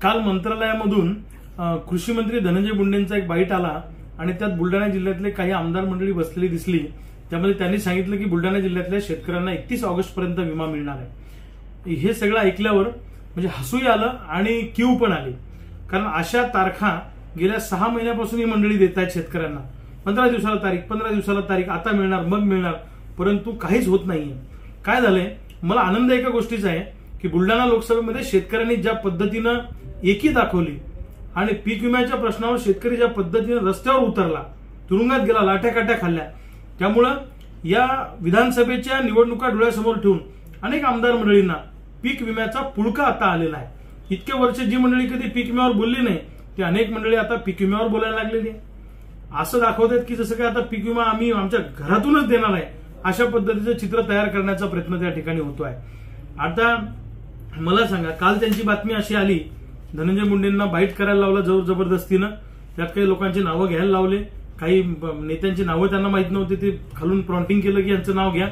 काल मंत्रालयामधून कृषी मंत्री धनंजय मुंडेंचा एक बाईट आला आणि त्यात बुलढाणा जिल्ह्यातले काही आमदार मंडळी बसलेली दिसली। त्यामध्ये त्यांनी सांगितलं की बुलढाणा जिल्ह्यातल्या शेतकऱ्यांना 31 ऑगस्ट पर्यंत विमा मिळणार आहे। हे सगळं ऐकल्यावर म्हणजे हसूही आलं आणि कीव पण आली, कारण अशा तारखा गेल्या 6 महिन्यापासून ही मंडळी देत आहेत शेतकऱ्यांना। 15 दिवसाला तारीख, 15 दिवसाला तारीख, आता मिळणार मग मिळणार, परंतु काहीच होत नाहीये। काय झालंय, मला आनंद एका गोष्टीचा आहे की बुलढाणा लोकसभेमध्ये शेतकऱ्यांनी ज्या पद्धतीनं एकी दाखवली आणि पीक विम्याच्या प्रश्नावर शेतकरी ज्या पद्धतीने रस्त्यावर उतरला, तुरुंगात गेला, लाठ्याकाठ्या खाल्ल्या, त्यामुळं या विधानसभेच्या निवडणुका डोळ्यासमोर ठेवून अनेक आमदार मंडळींना पीक विम्याचा पुळका आता आलेला आहे। इतके वर्ष जी मंडळी कधी पीक विम्यावर बोलली नाही ती अनेक मंडळी आता पीक विम्यावर बोलायला लागलेली आहे। असं दाखवतात की जसं काय आता पीक विमा आम्ही आमच्या घरातूनच देणार आहे, अशा पद्धतीचं चित्र तयार करण्याचा प्रयत्न त्या ठिकाणी होतोय। आता मला सांगा, काल त्यांची बातमी अशी आली, धनंजय मुंडेंना बाईट करायला लावलं जोर जबरदस्तीनं, त्यात काही लोकांची नावं घ्यायला लावले, काही नेत्यांची नावं त्यांना माहित नव्हती, ते खालून प्रॉन्टिंग केलं की यांचं नाव घ्या,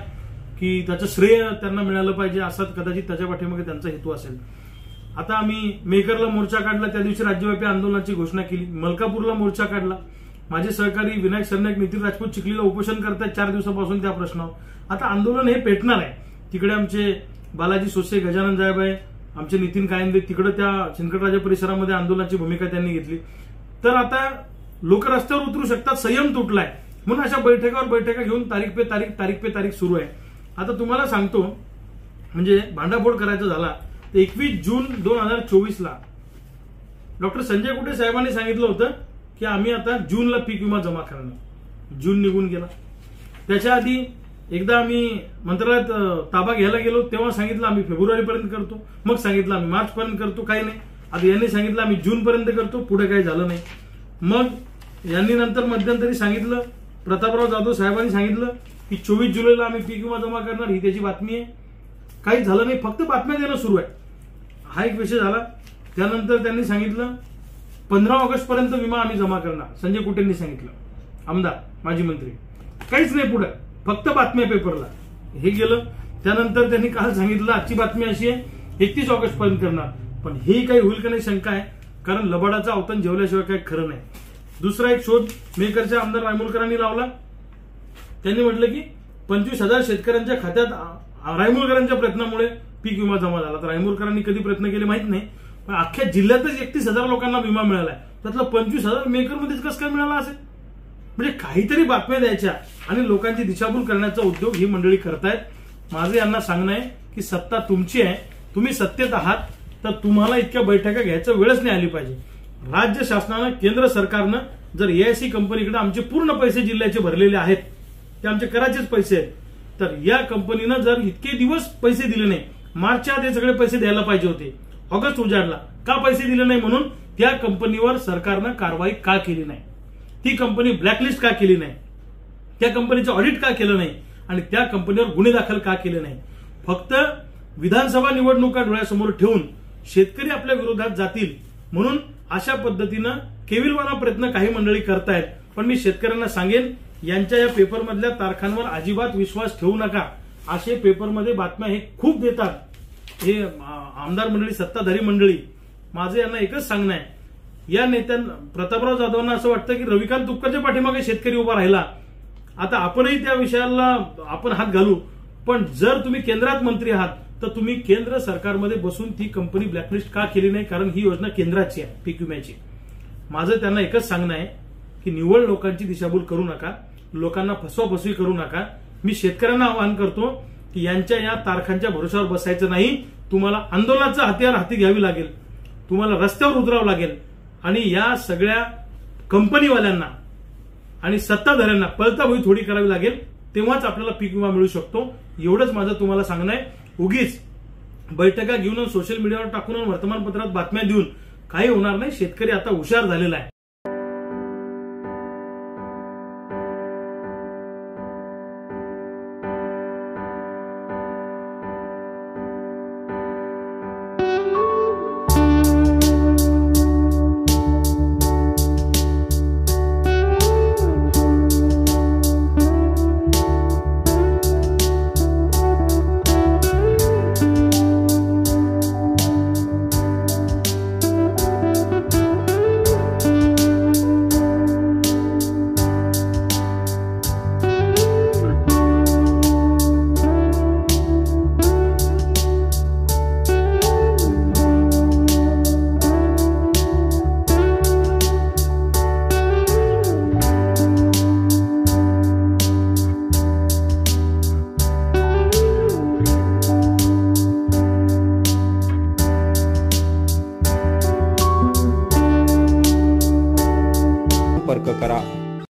की त्याचं श्रेय त्यांना मिळालं पाहिजे, असा कदाचित त्याच्या पाठीमागे त्यांचा हेतू असेल। आता आम्ही मेकरला मोर्चा काढला, त्या दिवशी राज्यव्यापी आंदोलनाची घोषणा केली, मलकापूरला मोर्चा काढला, माझे सहकारी विनायक सरनाईक, नितीन राजपूत चिखलीला उपोषण करतायत 4 दिवसापासून त्या प्रश्नावर। आता आंदोलन हे पेटणार आहे। तिकडे आमचे बालाजी सोसे, गजानन जायबाई, आमचे नितीन कायंदे तिकडे त्या सिंदखेडराजा परिसरामध्ये आंदोलनाची भूमिका त्यांनी घेतली। तर आता लोक रस्त्यावर उतरू शकतात, संयम तुटलाय, म्हणून अशा बैठकावर बैठका घेऊन तारीख पे तारीख सुरू आहे। आता तुम्हाला सांगतो, म्हणजे भांडाफोड करायचा झाला तर 21 जून 2024ला डॉक्टर संजय कुटे साहेबांनी सांगितलं होतं की आम्ही आता जूनला पीक विमा जमा करणार। जून निघून गेला, त्याच्या आधी एकदा आम्ही मंत्रालयात ताबा घ्यायला गेलो तेव्हा सांगितलं आम्ही फेब्रुवारीपर्यंत करतो, मग सांगितलं आम्ही मार्चपर्यंत करतो, काही नाही। आता यांनी सांगितलं आम्ही जूनपर्यंत करतो, पुढे काही झालं नाही। मग यांनी नंतर मध्यंतरी सांगितलं, प्रतापराव जाधव साहेबांनी सांगितलं की 24 जुलैला आम्ही पीक विमा जमा करणार, ही त्याची बातमी आहे। काही झालं नाही, फक्त बातम्या देणं सुरू आहे, हा एक विषय झाला। त्यानंतर त्यांनी सांगितलं 15 ऑगस्ट पर्यंत विमा आम्ही जमा करणार, संजय कुटेंनी सांगितलं, आमदार माजी मंत्री। काहीच नाही पुढे, फक्त बातम्या पेपरला, हे गेलं। त्यानंतर त्यांनी काल सांगितलं आजची बातमी अशी आहे 31 ऑगस्ट पर्यंत करणार, पण हे काही होईल का नाही शंका आहे, कारण लबाडाचा अवतन जेवल्याशिवाय काही खरं नाही। दुसरा एक शोध मेकरच्या आमदार रायमुलकरांनी लावला, त्यांनी म्हटलं की 25,000 शेतकऱ्यांच्या खात्यात रायमुलकरांच्या प्रयत्नामुळे पीक विमा जमा झाला। तर रायमुलकरांनी कधी प्रयत्न केले माहित नाही, पण अख्ख्या जिल्ह्यातच 31,000 लोकांना विमा मिळालाय, त्यातला 25,000 मेकरमध्येच कसं काय मिळाला असेल। म्हणजे काहीतरी बातम्या द्यायच्या आणि लोकांची दिशाभूल करण्याचा उद्योग ही मंडळी करतायत। माझं यांना सांगणं आहे की सत्ता तुमची आहे, तुम्ही सत्तेत आहात, तर तुम्हाला इतक्या बैठका घ्यायचं वेळच नाही आली पाहिजे। राज्य शासनानं, केंद्र सरकारनं जर एआयसी कंपनीकडे आमचे पूर्ण पैसे जिल्ह्याचे भरलेले आहेत, ते आमचे कराचेच पैसे आहेत, तर या कंपनीनं जर इतके दिवस पैसे दिले नाही, मार्चच्या आधी सगळे पैसे द्यायला पाहिजे होते, ऑगस्ट उजाडला, का पैसे दिले नाही म्हणून त्या कंपनीवर सरकारनं कारवाई का केली नाही, ती कंपनी ब्लॅकलिस्ट का केली नाही, त्या कंपनीचं ऑडिट का केलं नाही आणि त्या कंपनीवर गुन्हे दाखल का केले नाही। फक्त विधानसभा निवडणुका डोळ्यासमोर ठेवून शेतकरी आपल्या विरोधात जातील म्हणून अशा पद्धतीनं केविलवाना प्रयत्न काही मंडळी करतायत। पण मी शेतकऱ्यांना सांगेन, यांच्या या पेपरमधल्या तारखांवर अजिबात विश्वास ठेवू नका। असे पेपरमध्ये बातम्या हे खूप देतात, हे आमदार मंडळी, सत्ताधारी मंडळी। माझं यांना एकच सांगणं आहे, या नेत्यांना, प्रतापराव जाधवांना असं वाटतं की रविकांत तुपकरच्या पाठीमागे शेतकरी उभा राहिला, आता आपणही त्या विषयाला आपण हात घालू, पण जर तुम्ही केंद्रात मंत्री आहात तर तुम्ही केंद्र सरकारमध्ये बसून ती कंपनी ब्लॅकलिस्ट का केली नाही, कारण ही योजना केंद्राची आहे पीक विम्याची। माझं त्यांना एकच सांगणं आहे की निव्वळ लोकांची दिशाभूल करू नका, लोकांना फसवाफसवी करू नका। मी शेतकऱ्यांना आवाहन करतो की यांच्या या तारखांच्या भरोशावर बसायचं नाही, तुम्हाला आंदोलनाचं हत्यार हाती घ्यावी लागेल, तुम्हाला रस्त्यावर उतरावं लागेल आणि या सगळ्या कंपनीवाल्यांना आणि सत्ताधाऱ्यांना पळताभुई थोडी करावी लागेल, तेव्हाच आपल्याला पीक विमा मिळू शकतो। एवढंच माझं तुम्हाला सांगणं आहे। उगीच बैठका घेऊन सोशल मीडियावर टाकून वर्तमानपत्रात बातम्या देऊन काही होणार नाही। शेतकरी आता हुशार झालेला आहे।